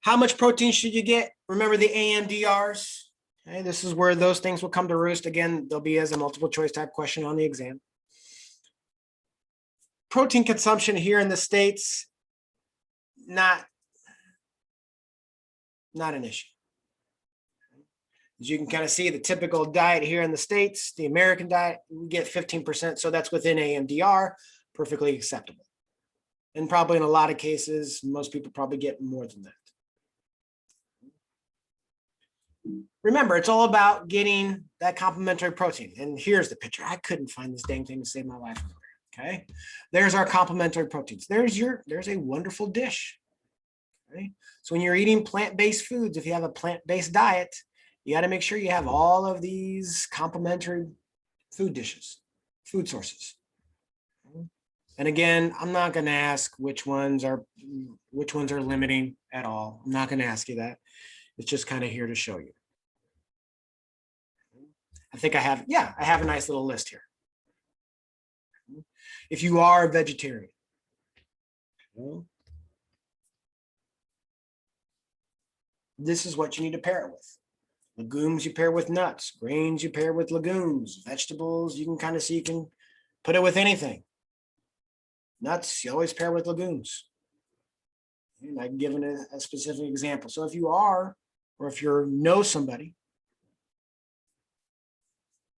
How much protein should you get? Remember the AMDRs. Okay, this is where those things will come to roost. Again, they'll be as a multiple choice type question on the exam. Protein consumption here in the States, not an issue. As you can kind of see, the typical diet here in the States, the American diet, we get 15%. So that's within AMDR, perfectly acceptable. And probably in a lot of cases, most people probably get more than that. Remember, it's all about getting that complementary protein. And here's the picture. I couldn't find this dang thing to save my life. Okay, there's our complementary proteins. There's a wonderful dish. Okay, so when you're eating plant-based foods, if you have a plant-based diet, you got to make sure you have all of these complementary food dishes, food sources. And again, I'm not going to ask which ones are limiting at all. I'm not going to ask you that. It's just kind of here to show you. I think I have a nice little list here. If you are a vegetarian, this is what you need to pair it with. Legumes you pair with nuts, grains you pair with legumes, vegetables you can kind of see you can put it with anything. Nuts you always pair with legumes. And I've given a specific example. So if you are, or if you know somebody,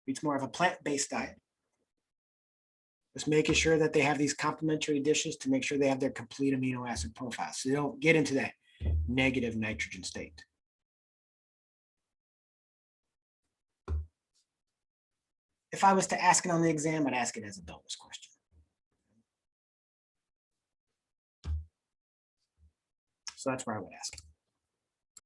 it's more of a plant-based diet, just making sure that they have these complementary dishes to make sure they have their complete amino acid profile, so they don't get into that negative nitrogen state. If I was to ask it on the exam, I'd ask it as a bonus question. So that's where I would ask it.